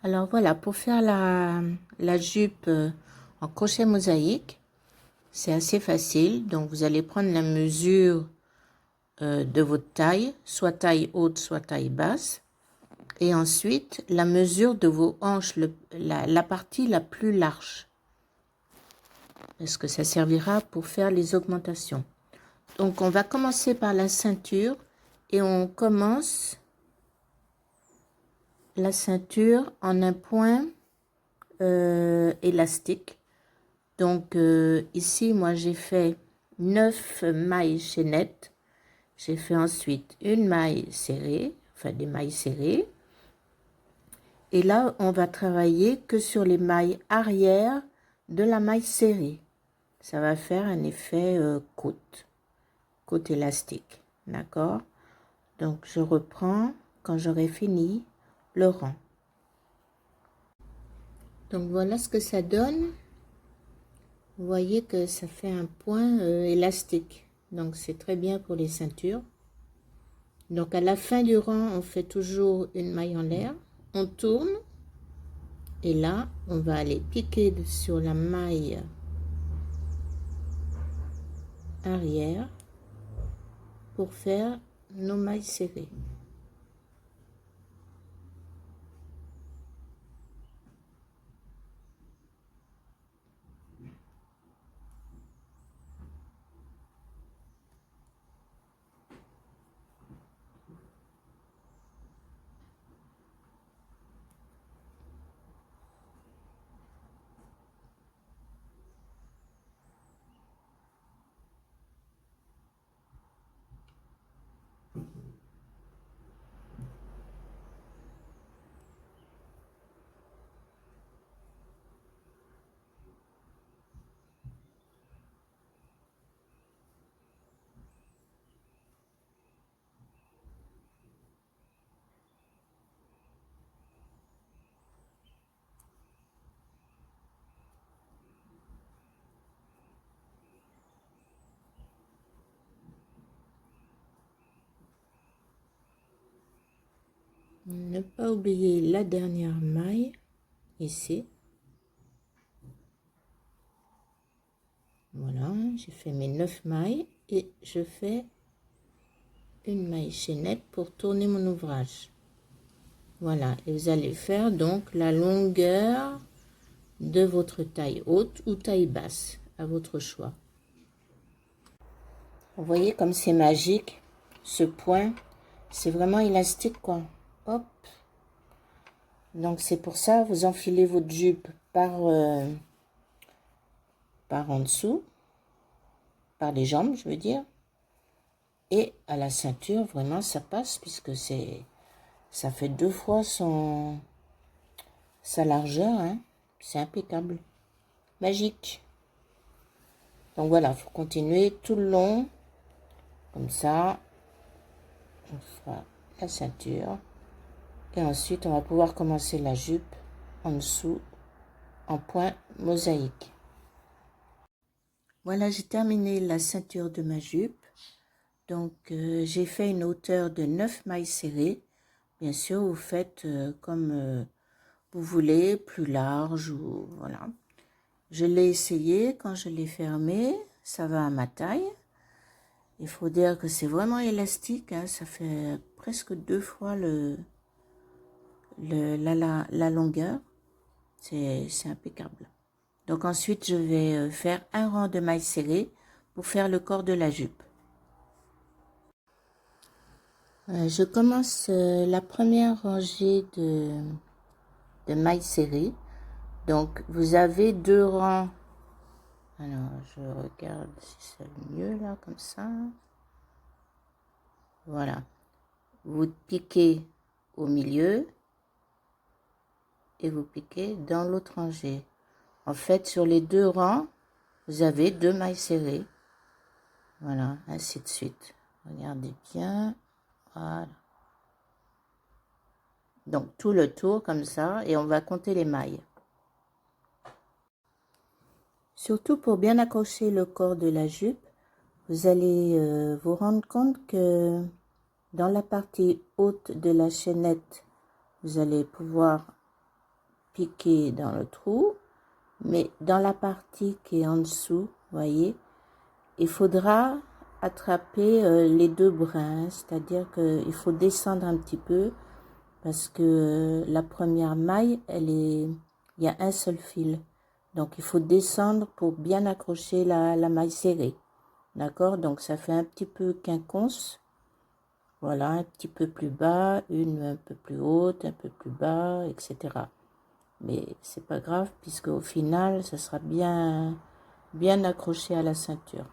Alors voilà, pour faire la jupe en crochet mosaïque, c'est assez facile. Donc vous allez prendre la mesure de votre taille, soit taille haute, soit taille basse. Et ensuite, la mesure de vos hanches, la partie la plus large. Parce que ça servira pour faire les augmentations. Donc on va commencer par la ceinture et on commence la ceinture en un point élastique. Donc ici, moi j'ai fait 9 mailles chaînettes. J'ai fait ensuite une maille serrée, enfin des mailles serrées. Et là, on va travailler que sur les mailles arrière de la maille serrée. Ça va faire un effet côte élastique. D'accord? Donc, je reprends quand j'aurai fini le rang. Donc, voilà ce que ça donne. Vous voyez que ça fait un point élastique. Donc, c'est très bien pour les ceintures. Donc, à la fin du rang, on fait toujours une maille en l'air. On tourne. Et là, on va aller piquer sur la maille arrière pour faire nos mailles serrées. Ne pas oublier la dernière maille ici. Voilà, j'ai fait mes 9 mailles et je fais une maille chaînette pour tourner mon ouvrage. Voilà, et vous allez faire donc la longueur de votre taille haute ou taille basse, à votre choix. Vous voyez comme c'est magique, ce point, c'est vraiment élastique quoi. Hop. Donc c'est pour ça, vous enfilez votre jupe par en dessous, par les jambes je veux dire. Et à la ceinture, vraiment ça passe puisque ça fait 2 fois sa largeur, hein. C'est impeccable. Magique. Donc voilà, il faut continuer tout le long. Comme ça, on fera la ceinture. Et ensuite, on va pouvoir commencer la jupe en dessous, en point mosaïque. Voilà, j'ai terminé la ceinture de ma jupe. Donc, j'ai fait une hauteur de 9 mailles serrées. Bien sûr, vous faites comme vous voulez, plus large ou voilà. Je l'ai essayé, quand je l'ai fermé, ça va à ma taille. Il faut dire que c'est vraiment élastique, hein, ça fait presque 2 fois la longueur. C'est impeccable. Donc ensuite, je vais faire un rang de mailles serrées pour faire le corps de la jupe. Je commence la première rangée de mailles serrées. Donc vous avez 2 rangs. Alors, je regarde si c'est mieux là, comme ça. Voilà. Vous piquez au milieu et vous piquez dans l'autre rangée. En fait, sur les 2 rangs, vous avez 2 mailles serrées. Voilà, ainsi de suite. Regardez bien. Voilà. Donc, tout le tour comme ça et on va compter les mailles. Surtout pour bien accrocher le corps de la jupe, vous allez vous rendre compte que dans la partie haute de la chaînette, vous allez pouvoir piquer dans le trou, mais dans la partie qui est en dessous, voyez, il faudra attraper les deux brins, c'est-à-dire qu'il faut descendre un petit peu parce que la première maille, il y a un seul fil. Donc, il faut descendre pour bien accrocher la maille serrée. D'accord? Donc, ça fait un petit peu quinconce. Voilà, un petit peu plus bas, une un peu plus haute, un peu plus bas, etc. Mais c'est pas grave puisque au final, ça sera bien accroché à la ceinture.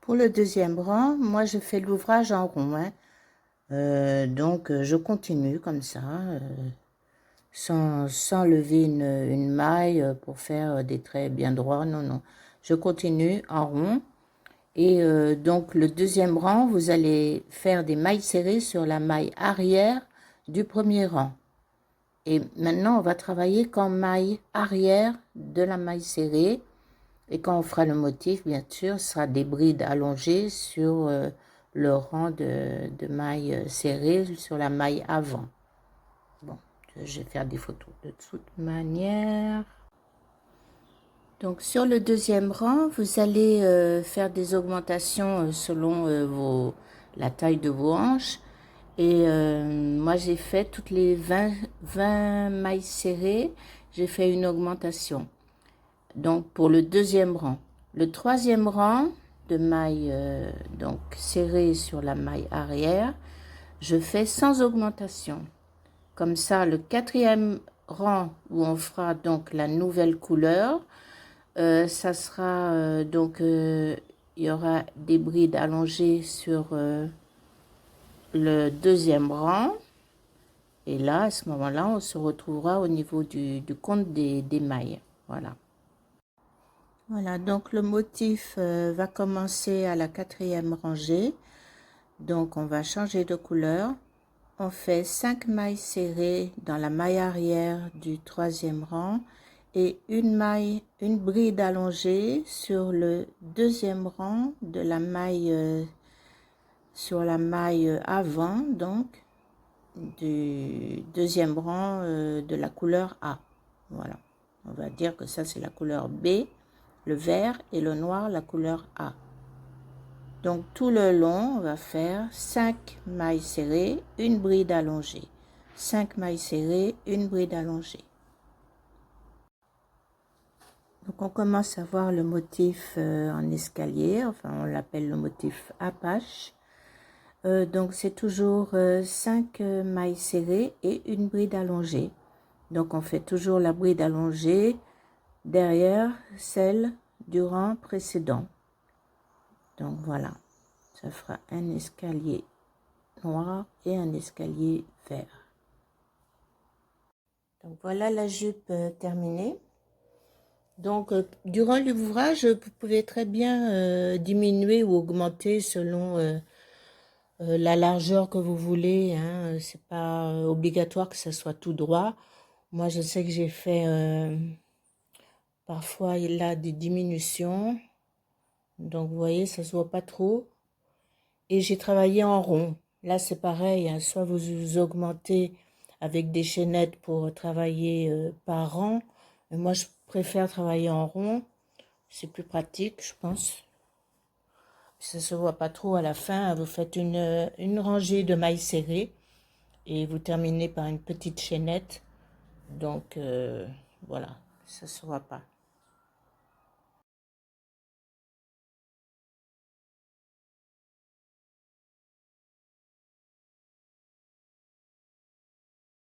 Pour le deuxième rang, moi je fais l'ouvrage en rond. Donc je continue comme ça, sans lever une maille pour faire des traits bien droits. Non, non. Je continue en rond. Et donc le deuxième rang, vous allez faire des mailles serrées sur la maille arrière du premier rang. Et maintenant, on va travailler qu'en maille arrière de la maille serrée. Et quand on fera le motif, bien sûr, ce sera des brides allongées sur le rang de mailles serrées sur la maille avant. Bon, je vais faire des photos de toute manière. Donc, sur le deuxième rang, vous allez faire des augmentations selon la taille de vos hanches. Et moi, j'ai fait toutes les 20 mailles serrées, j'ai fait une augmentation. Donc, pour le deuxième rang. Le troisième rang de mailles donc serrées sur la maille arrière, je fais sans augmentation. Comme ça, le quatrième rang où on fera donc la nouvelle couleur, ça sera donc il y aura des brides allongées sur le deuxième rang. Et là, à ce moment-là, on se retrouvera au niveau du compte des mailles. Voilà. Voilà, donc le motif va commencer à la quatrième rangée. Donc, on va changer de couleur. On fait 5 mailles serrées dans la maille arrière du troisième rang et une bride allongée sur le deuxième rang de la maille, sur la maille avant, donc, du deuxième rang de la couleur A. Voilà, on va dire que ça c'est la couleur B, le vert et le noir la couleur A. Donc tout le long on va faire 5 mailles serrées, une bride allongée, 5 mailles serrées, une bride allongée. Donc on commence à voir le motif en escalier, enfin on l'appelle le motif Apache. Donc c'est toujours 5 mailles serrées et une bride allongée. Donc on fait toujours la bride allongée derrière celle du rang précédent. Donc voilà, ça fera un escalier noir et un escalier vert. Donc voilà la jupe terminée. Donc durant l'ouvrage, vous pouvez très bien diminuer ou augmenter selon la largeur que vous voulez, hein. C'est pas obligatoire que ça soit tout droit. Moi, je sais que j'ai fait parfois il a des diminutions. Donc, vous voyez, ça se voit pas trop. Et j'ai travaillé en rond. Là, c'est pareil, hein. Soit vous augmentez avec des chaînettes pour travailler par rang. Mais moi, je préfère travailler en rond. C'est plus pratique, je pense. Ça se voit pas trop à la fin. Vous faites une rangée de mailles serrées et vous terminez par une petite chaînette. Donc, voilà, ça se voit pas.